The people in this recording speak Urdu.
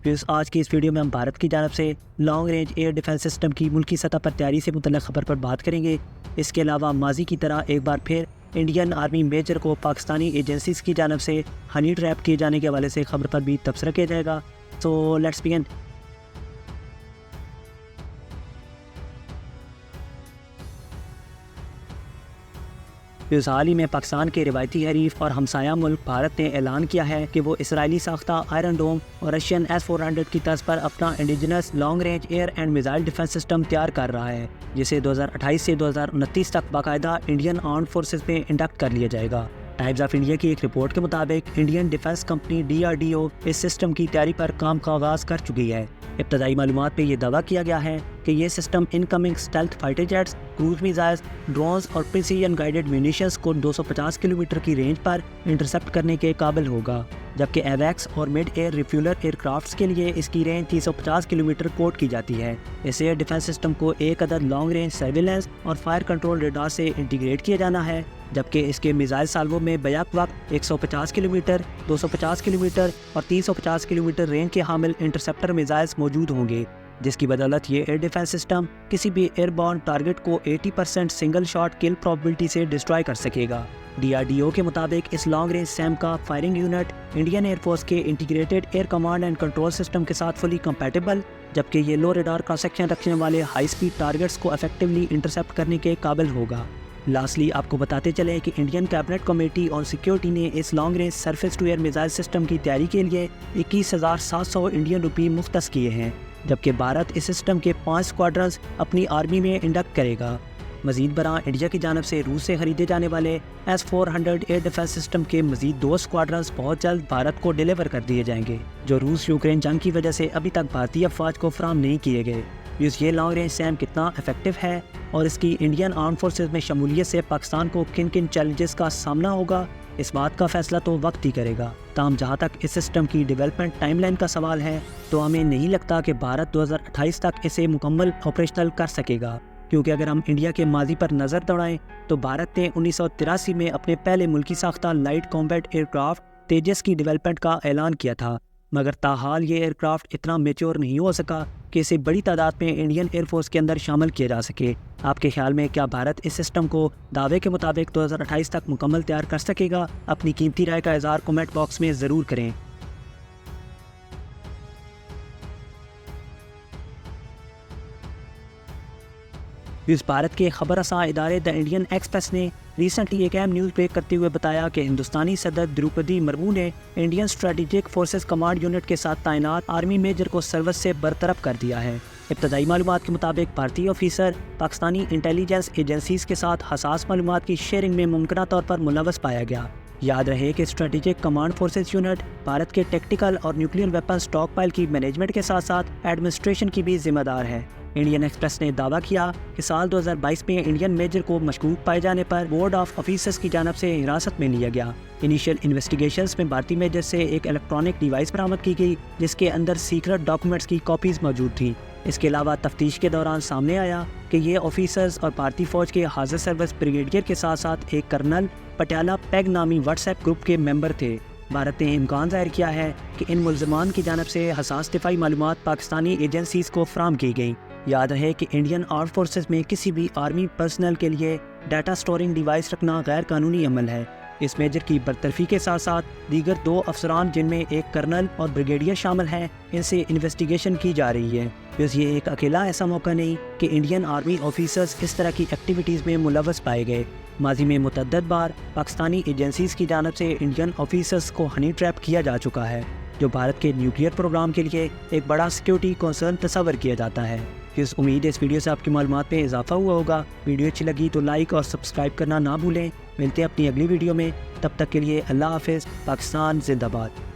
پھر آج کی اس ویڈیو میں ہم بھارت کی جانب سے long range air defence system کی ملکی سطح پر تیاری سے متعلق خبر پر بات کریں گے۔ اس کے علاوہ ماضی کی طرح ایک بار پھر انڈین آرمی میجر کو پاکستانی ایجنسیز کی جانب سے ہنی ٹریپ کیے جانے کے حوالے سے خبر پر بھی تبصرہ کیا جائے گا۔ So let's begin. حال ہی میں پاکستان کے روایتی حریف اور ہمسایہ ملک بھارت نے اعلان کیا ہے کہ وہ اسرائیلی ساختہ آئرن ڈوم اور رشین S-400 کی طرز پر اپنا indigenous long range air and missile defence system تیار کر رہا ہے، جسے 2028 سے 2029 تک باقاعدہ انڈین آرمڈ فورسز میں انڈکٹ کر لیا جائے گا۔ ٹائمز آف انڈیا کی ایک رپورٹ کے مطابق انڈین ڈیفنس کمپنی DRDO اس سسٹم کی تیاری پر کام کا آغاز کر چکی ہے۔ ابتدائی معلومات میں یہ دعویٰ کیا گیا ہے کہ یہ system incoming stealth fighter jets, cruise missiles, drones اور پریسیژن گائیڈڈ میونیشنز کو 250 کلومیٹر کی رینج پر انٹرسپٹ کرنے کے قابل ہوگا، جبکہ ایویکس اور مڈ ایئر ریفیولر ایئر کرافٹس کے لیے اس کی رینج 350 کلومیٹر کوٹ کی جاتی ہے۔ اس ایئر ڈیفنس سسٹم کو ایک عدد لانگ رینج سرویلنس اور فائر کنٹرول ریڈار سے انٹیگریٹ کیا جانا ہے، جبکہ اس کے میزائل سالووں میں بیک وقت 150 کلومیٹر، 250 کلومیٹر اور 350 کلومیٹر رینج کے حامل انٹرسپٹر میزائلز موجود ہوں گے، جس کی بدولت یہ ایئر ڈیفنس سسٹم کسی بھی ایئر بورن ٹارگٹ کو 80% سنگل شاٹ کل پروبیبلٹی سے ڈسٹرائے کر سکے گا۔ DRDO کے مطابق اس لانگ رینج سیم کا firing unit Indian air force کے integrated air command and control system کے ساتھ فلی کمپیٹیبل، جبکہ یہ لو ریڈار کراس سیکشن رکھنے والے ہائی سپیڈ ٹارگٹس کو افیکٹولی انٹرسپٹ کرنے کے قابل ہوگا۔ لاسٹلی آپ کو بتاتے چلیں کہ Indian cabinet committee on security نے اس long range surface to air missile system کی تیاری کے لیے 21,700 انڈین روپی مختص کیے ہیں، جبکہ بھارت اس سسٹم کے 5 اسکواڈرنز اپنی آرمی میں انڈکٹ کرے گا۔ مزید برآں انڈیا کی جانب سے روس سے خریدے جانے والے S-400 ایئر ڈیفنس سسٹم کے مزید 2 اسکواڈرنز بہت جلد بھارت کو ڈیلیور کر دیے جائیں گے، جو روس یوکرین جنگ کی وجہ سے ابھی تک بھارتی افواج کو فراہم نہیں کیے گئے۔ یہ لانگ رینج سیم کتنا افیکٹو ہے اور اس کی انڈین آرم فورسز میں شمولیت سے پاکستان کو کن کن چیلنجز کا سامنا ہوگا، اس بات کا فیصلہ تو وقت ہی کرے گا۔ تاہم جہاں تک اس سسٹم کی ڈیولپمنٹ ٹائم لائن کا سوال ہے تو ہمیں نہیں لگتا کہ بھارت 2028 تک اسے مکمل آپریشنل کر سکے گا، کیونکہ اگر ہم انڈیا کے ماضی پر نظر دوڑائیں تو بھارت نے 1983 میں اپنے پہلے ملکی ساختہ light combat aircraft Tejas کی ڈیولپمنٹ کا اعلان کیا تھا، مگر تاحال یہ ایئر کرافٹ اتنا میچور نہیں ہو سکا کہ اسے بڑی تعداد میں انڈین ایئر فورس کے اندر شامل کیا جا سکے۔ آپ کے خیال میں کیا بھارت اس سسٹم کو دعوے کے مطابق 2028 تک مکمل تیار کر سکے گا؟ اپنی قیمتی رائے کا اظہار کمنٹ باکس میں ضرور کریں۔ اس بھارت کے خبر رساں ادارے دا انڈین ایکسپریس نے ریسنٹلی ایک اہم نیوز بریک کرتے ہوئے بتایا کہ ہندوستانی صدر دروپدی مرمو نے Indian strategic forces command unit کے ساتھ تعینات آرمی میجر کو سروس سے برطرف کر دیا ہے۔ ابتدائی معلومات کے مطابق بھارتی آفیسر پاکستانی انٹیلیجنس ایجنسیز کے ساتھ حساس معلومات کی شیئرنگ میں ممکنہ طور پر ملوث پایا گیا۔ یاد رہے کہ strategic command forces unit Bharat کے ٹیکٹیکل اور نیوکلیئر ویپن سٹاک پائل کی مینجمنٹ کے ساتھ ساتھ ایڈمنسٹریشن کی بھی ذمہ دار ہے۔ انڈین ایکسپریس نے دعویٰ کیا کہ سال 2022 میں انڈین میجر کو مشکوک پائے جانے پر بورڈ آف آفیسرز کی جانب سے حراست میں لیا گیا۔ انیشیل انویسٹیگیشنز میں بھارتی میجر سے ایک الیکٹرانک ڈیوائس برآمد کی گئی جس کے اندر سیکرٹ ڈاکومنٹس کی کاپیز موجود تھیں۔ اس کے علاوہ تفتیش کے دوران سامنے آیا کہ یہ آفیسرز اور بھارتی فوج کے حاضر سروس بریگیڈیئر کے ساتھ ساتھ ایک کرنل پٹیالہ پیگ نامی واٹس ایپ گروپ کے ممبر تھے۔ بھارت نے امکان ظاہر کیا ہے کہ ان ملزمان کی جانب سے حساس دفاعی معلومات پاکستانی ایجنسیز کو فراہم کی گئیں۔ یاد رہے کہ انڈین آرم فورسز میں کسی بھی آرمی پرسنل کے لیے ڈیٹا سٹورنگ ڈیوائس رکھنا غیر قانونی عمل ہے۔ اس میجر کی برطرفی کے ساتھ ساتھ دیگر 2 افسران جن میں ایک کرنل اور بریگیڈیئر شامل ہیں، ان سے انویسٹیگیشن کی جا رہی ہے۔ یہ ایک اکیلا ایسا موقع نہیں کہ انڈین آرمی آفیسرز اس طرح کی ایکٹیویٹیز میں ملوث پائے گئے۔ ماضی میں متعدد بار پاکستانی ایجنسیز کی جانب سے انڈین آفیسرز کو ہنی ٹریپ کیا جا چکا ہے، جو بھارت کے نیوکلیئر پروگرام کے لیے ایک بڑا سیکیورٹی کنسرن تصور کیا جاتا ہے۔ امید ہے اس ویڈیو سے آپ کی معلومات میں اضافہ ہوا ہوگا۔ ویڈیو اچھی لگی تو لائک اور سبسکرائب کرنا نہ بھولیں۔ ملتے ہیں اپنی اگلی ویڈیو میں، تب تک کے لیے اللہ حافظ۔ پاکستان زندہ باد۔